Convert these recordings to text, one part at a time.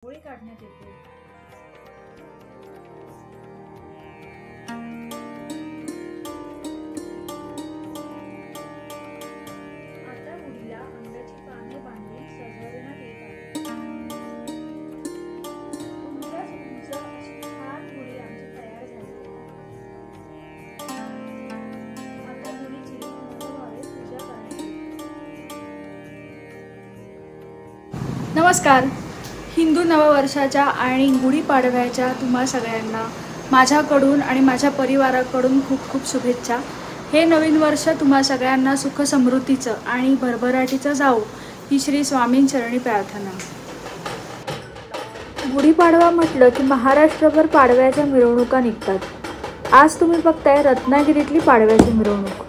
रांगोळी काढण्यात येते। आता गुढीला आंब्याची पाने बांधून सजवण्यात येत आहे। उंच उंच अशी छान गुढी आमची तयार झाली आहे। आता गुढीची मनोभावे पूजा करण्यात येते। नमस्कार। हिंदू नववर्षाच्या आणि गुढीपाडव्याच्या तुम्हा सगळ्यांना माझ्याकडून आणि माझ्या परिवाराकडून खूप खूप शुभेच्छा। हे नवीन वर्ष तुम्हा सगळ्यांना सुख समृद्धीचं आणि भरभराटीचं जावो ही श्री स्वामींचरणी प्रार्थना। गुढीपाडवा म्हटलं की महाराष्ट्रभर पाडव्याच्या मिरवणुका निघतात। आज तुम्ही बघताय रत्नागिरीतली पाडव्याची मिरवणूक।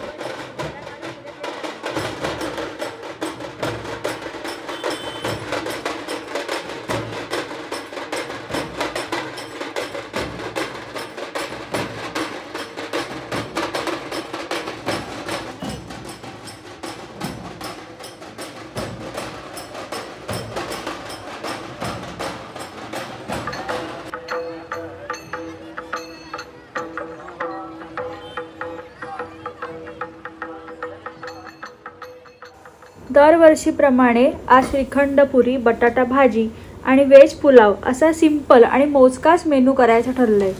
दरवर्षीप्रमाणे आज श्रीखंड पुरी, बटाटा भाजी आणि व्हेज पुलाव असा सिंपल आणि मोजकाच मेनू करायचं ठरलंय।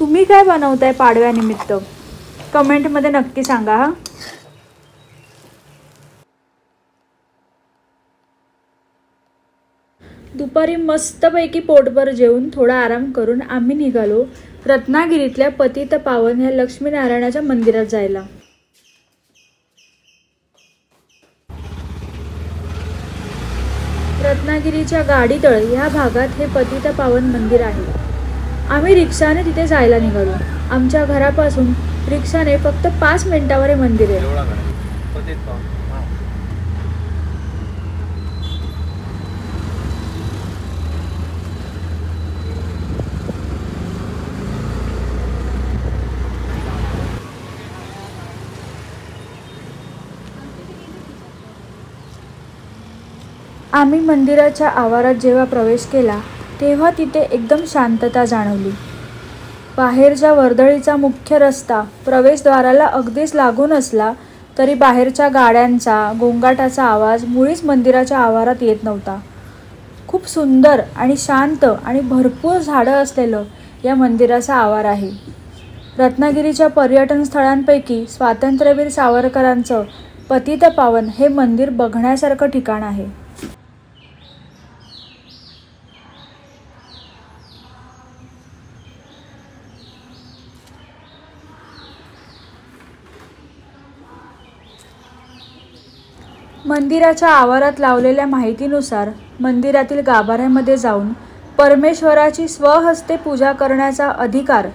तुम्ही काय बनवताय पाडव्यानिमित्त? कमेंटमध्ये नक्की सांगा हा। दुपारी मस्तपैकी पोटभर जेवून थोडा आराम करून आम्ही निघालो रत्नागिरीतल्या पतित पावन ह्या लक्ष्मीनारायणाच्या मंदिरात जायला। रत्नागिरीच्या गाडीतळ ह्या भागात हे पतित पावन मंदिर आहे। आम्ही रिक्षाने तिथे जायला निघालो। आमच्या घरापासून रिक्षाने फक्त 5 मिनिटावर हे मंदिर आहे। आम्ही मंदिराच्या आवारात जेव्हा प्रवेश केला तेव्हा तिथे एकदम शांतता जाणवली। बाहेरच्या वर्दळीचा मुख्य रस्ता प्रवेशद्वाराला अगदीच लागून असला तरी बाहेरच्या गाड्यांचा गोंगाटाचा आवाज मुळीच मंदिराच्या आवारात येत नव्हता। खूप सुंदर आणि शांत आणि भरपूर झाडं असलेलं या मंदिराचा आवार आहे। रत्नागिरीच्या पर्यटन स्थळांपैकी स्वातंत्र्यवीर सावरकरांचं पतित पावन हे मंदिर बघण्यासारखं ठिकाण आहे। मंदिराच्या आवारात लावलेल्या माहितीनुसार मंदिरातील गाभाऱ्यामध्ये जाऊन परमेश्वराची स्वहस्ते पूजा करण्याचा अधिकार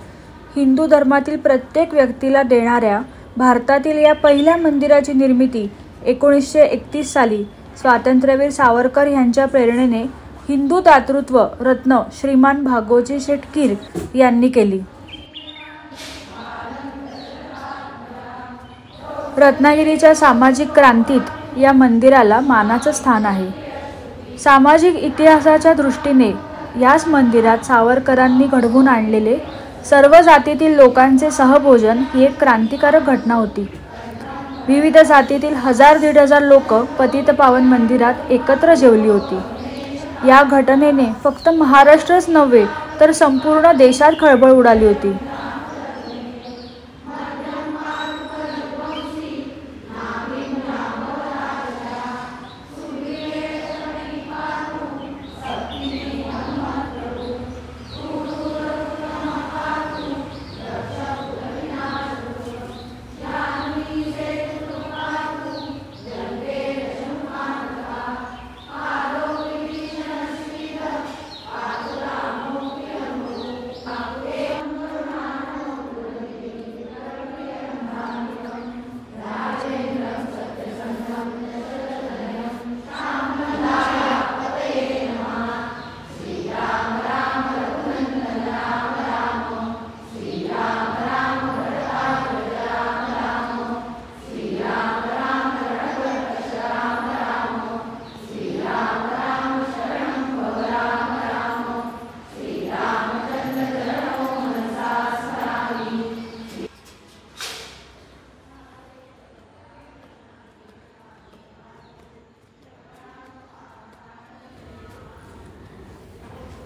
हिंदू धर्मातील प्रत्येक व्यक्तीला देणाऱ्या भारतातील या पहिल्या मंदिराची निर्मिती 1931 साली स्वातंत्र्यवीर सावरकर यांच्या प्रेरणेने हिंदू दातृत्व रत्न श्रीमान भागोजी शेटकीर यांनी केली। रत्नागिरीच्या सामाजिक क्रांतीत या मंदिराला मानाचं स्थान आहे। सामाजिक इतिहासाच्या दृष्टीने याच मंदिरात सावरकरांनी घडवून आणलेले सर्व जातीतील लोकांचे सहभोजन ही एक क्रांतिकारक घटना होती। विविध जातीतील 1000-1500 लोक पतित पावन मंदिरात एकत्र जेवली होती। या घटनेने फक्त महाराष्ट्रच नव्हे तर संपूर्ण देशात खळबळ उडाली होती।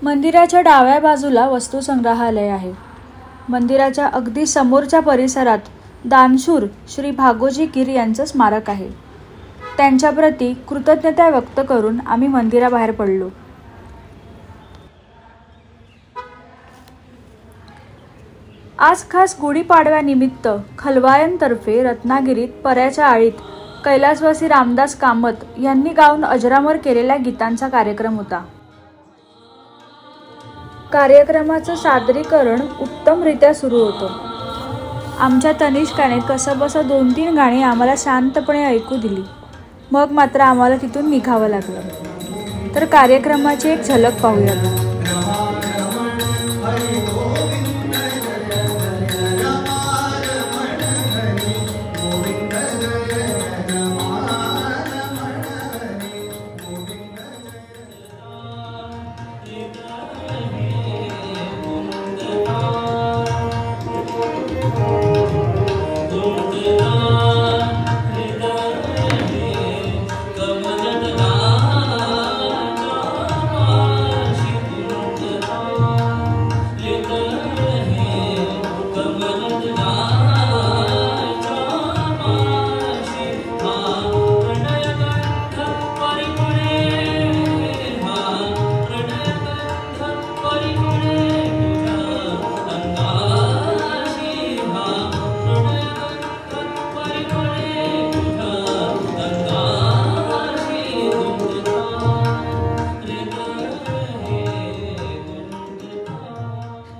मंदिराच्या डाव्या बाजूला वस्तू संग्रहालय आहे. मंदिराच्या अगदी समोरच्या परिसरात दानशूर श्री भागोजी गिर यांचं स्मारक आहे. त्यांच्याप्रती कृतज्ञता व्यक्त करून आम्ही मंदिराबाहेर पडलो. आज खास गुढीपाडव्यानिमित्त खलवायंतर्फे रत्नागिरीत पर्याच्या आळीत कैलासवासी रामदास कामत यांनी गाऊन अजरामर केलेल्या गीतांचा कार्यक्रम होता. कार्यक्रमाचं सादरीकरण उत्तमरित्या सुरू होतं. आमच्या तनिष्काने कसंबसं 2-3 गाणी आम्हाला शांतपणे ऐकू दिली. मग मात्र आम्हाला तिथून निघावं लागलं. तर कार्यक्रमाची एक झलक पाहूया.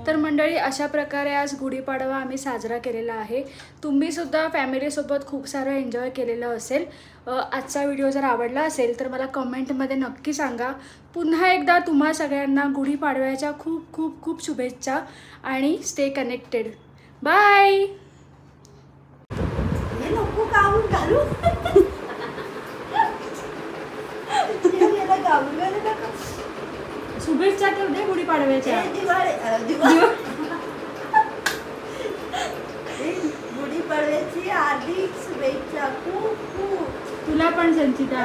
तर मंडळी, अशा प्रकारे आज गुढीपाडवा आम्ही साजरा केलेला आहे. तुम्हीसुद्धा फॅमिलीसोबत खूप सारं एन्जॉय केलेलं असेल. आजचा व्हिडिओ जर आवडला असेल तर मला कमेंटमध्ये नक्की सांगा. पुन्हा एकदा तुम्हा सगळ्यांना गुढीपाडव्याच्या खूप खूप खूप शुभेच्छा आणि स्टे कनेक्टेड. बाय. शुभेच्छा तर दे गुढीपाडव्याच्या. गुढीपाडव्याची हार्दिक शुभेच्छा. खूप खूप तुला पण संचिता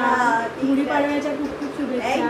गुढीपाडव्याच्या खूप खूप शुभेच्छा.